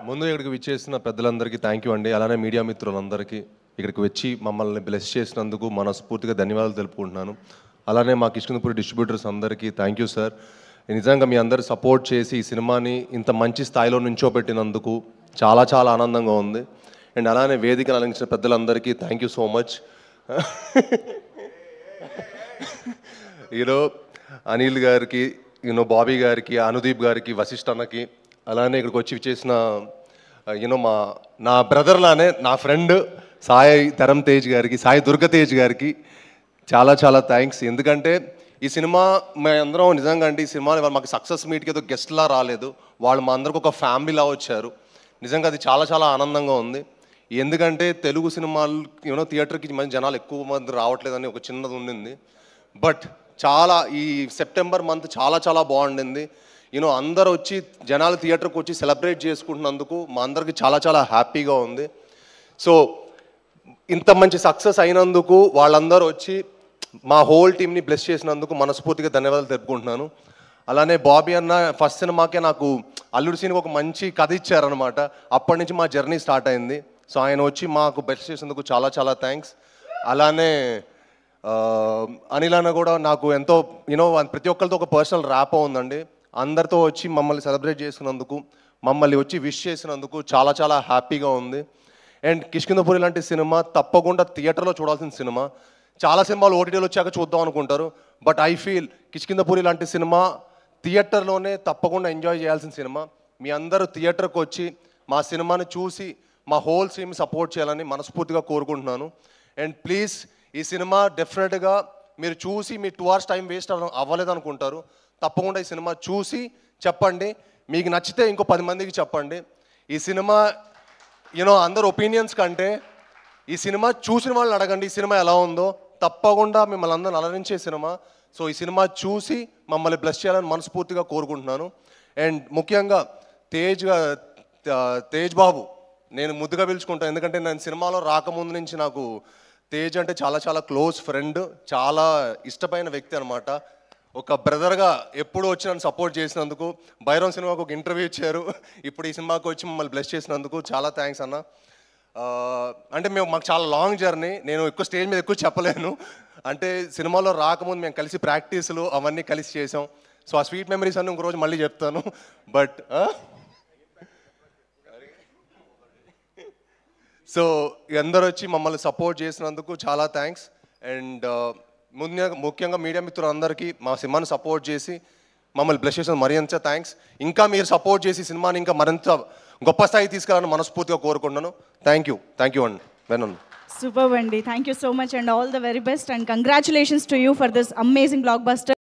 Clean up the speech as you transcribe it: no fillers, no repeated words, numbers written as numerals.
ముందు ఇక్కడికి విచ్చేసిన పెద్దలందరికీ థ్యాంక్ యూ అండి. అలానే మీడియా మిత్రులందరికీ ఇక్కడికి వచ్చి మమ్మల్ని బ్లెస్ చేసినందుకు మనస్ఫూర్తిగా ధన్యవాదాలు తెలుపుకుంటున్నాను. అలానే మా కిష్కిందపురి డిస్ట్రిబ్యూటర్స్ అందరికీ థ్యాంక్ యూ సార్. నిజంగా మీ అందరు సపోర్ట్ చేసి ఈ సినిమాని ఇంత మంచి స్థాయిలో నుంచోబెట్టినందుకు చాలా చాలా ఆనందంగా ఉంది. అండ్ అలానే వేదికను అలంకరించిన పెద్దలందరికీ థ్యాంక్ యూ సో మచ్. ఈరో అనిల్ గారికి, బాబీ గారికి, అనుదీప్ గారికి, వశిష్ఠ అన్నకి, అలానే ఇక్కడికి వచ్చి చేసిన నా బ్రదర్లానే నా ఫ్రెండ్ సాయి ధరమ్ తేజ్ గారికి, సాయి దుర్గతేజ్ గారికి చాలా చాలా థ్యాంక్స్. ఎందుకంటే ఈ సినిమా మేమందరం నిజంగా అంటే ఈ సినిమా మాకు సక్సెస్ మీట్కి ఏదో గెస్ట్లా రాలేదు, వాళ్ళు మా అందరికి ఒక ఫ్యామిలీలా వచ్చారు. నిజంగా అది చాలా చాలా ఆనందంగా ఉంది. ఎందుకంటే తెలుగు సినిమాలు థియేటర్కి మంచి జనాలు ఎక్కువ మంది రావట్లేదని ఒక చిన్నది ఉండింది. బట్ చాలా ఈ సెప్టెంబర్ మంత్ చాలా చాలా బాగుండింది. అందరు వచ్చి జనాలు థియేటర్కి వచ్చి సెలబ్రేట్ చేసుకుంటున్నందుకు మా అందరికి చాలా చాలా హ్యాపీగా ఉంది. సో ఇంత మంచి సక్సెస్ అయినందుకు వాళ్ళందరూ వచ్చి మా హోల్ టీమ్ని బ్లెస్ చేసినందుకు మనస్ఫూర్తిగా ధన్యవాదాలు తెలుపుకుంటున్నాను. అలానే బాబీ అన్న ఫస్ట్ సినిమాకే నాకు అల్లుడు సినిమా ఒక మంచి కథ ఇచ్చారనమాట. అప్పటి నుంచి మా జర్నీ స్టార్ట్ అయింది. సో ఆయన వచ్చి మాకు బ్లెస్ చేసినందుకు చాలా చాలా థ్యాంక్స్. అలానే అనిల్ అన్న కూడా నాకు ఎంతో ప్రతి ఒక్కరితో ఒక పర్సనల్ ర్యాపో ఉందండి. అందరితో వచ్చి మమ్మల్ని సెలబ్రేట్ చేసుకున్నందుకు, మమ్మల్ని వచ్చి విష్ చేసినందుకు చాలా చాలా హ్యాపీగా ఉంది. అండ్ కిష్కిందపురి లాంటి సినిమా తప్పకుండా థియేటర్లో చూడాల్సిన సినిమా. చాలా సినిమాలు ఓటీటీలో వచ్చాక చూద్దాం అనుకుంటారు. బట్ ఐ ఫీల్ కిష్కిందపురి లాంటి సినిమా థియేటర్లోనే తప్పకుండా ఎంజాయ్ చేయాల్సిన సినిమా. మీ అందరూ థియేటర్కి వచ్చి మా సినిమాని చూసి మా హోల్ టీమ్ సపోర్ట్ చేయాలని మనస్ఫూర్తిగా కోరుకుంటున్నాను. అండ్ ప్లీజ్ ఈ సినిమా డెఫినెట్గా మీరు చూసి మీ 2 hours టైం వేస్ట్ అవ్వలేదు అనుకుంటారు. తప్పకుండా ఈ సినిమా చూసి చెప్పండి. మీకు నచ్చితే ఇంకో 10 మందికి చెప్పండి. ఈ సినిమా అందరు ఒపీనియన్స్ కంటే ఈ సినిమా చూసిన వాళ్ళని అడగండి ఈ సినిమా ఎలా ఉందో. తప్పకుండా మిమ్మల్ని అందరిని అలరించే సినిమా. సో ఈ సినిమా చూసి మమ్మల్ని బ్లెస్ చేయాలని మనస్ఫూర్తిగా కోరుకుంటున్నాను. అండ్ ముఖ్యంగా తేజ్ బాబు నేను ముద్దుగా పిలుచుకుంటాను. ఎందుకంటే నేను సినిమాలో రాకముందు నుంచి నాకు తేజ్ అంటే చాలా చాలా క్లోజ్ ఫ్రెండ్, చాలా ఇష్టమైన వ్యక్తి అనమాట. ఒక బ్రదర్గా ఎప్పుడు వచ్చి నన్ను సపోర్ట్ చేసినందుకు, భైరవ్ సినిమాకు ఒక ఇంటర్వ్యూ ఇచ్చారు, ఇప్పుడు ఈ సినిమాకి వచ్చి మమ్మల్ని బ్లెస్ చేసినందుకు చాలా థ్యాంక్స్ అన్న. అంటే మాకు చాలా లాంగ్ జర్నీ, నేను ఎక్కువ స్టేజ్ మీద ఎక్కువ చెప్పలేను. అంటే సినిమాలో రాకముందు మేము కలిసి ప్రాక్టీసులు అవన్నీ కలిసి చేసాం. సో ఆ స్వీట్ మెమరీస్ అన్నీ ఇంకో రోజు మళ్ళీ చెప్తాను. బట్ సో అందరూ వచ్చి మమ్మల్ని సపోర్ట్ చేసినందుకు చాలా థ్యాంక్స్. అండ్ ముఖ్యంగా మీడియా మిత్రులందరికీ మా సినిమాని సపోర్ట్ చేసి మమ్మల్ని బ్లెస్ చేసిన మరింత థ్యాంక్స్. ఇంకా మీరు సపోర్ట్ చేసి సినిమాని ఇంకా మరింత గొప్ప స్థాయి తీసుకురావాలని మనస్ఫూర్తిగా కోరుకుంటున్నాను. థ్యాంక్ యూ అండి. వెనన్ సూపర్ అండి. Thank you so much and all the very best and congratulations to you for this amazing block buster.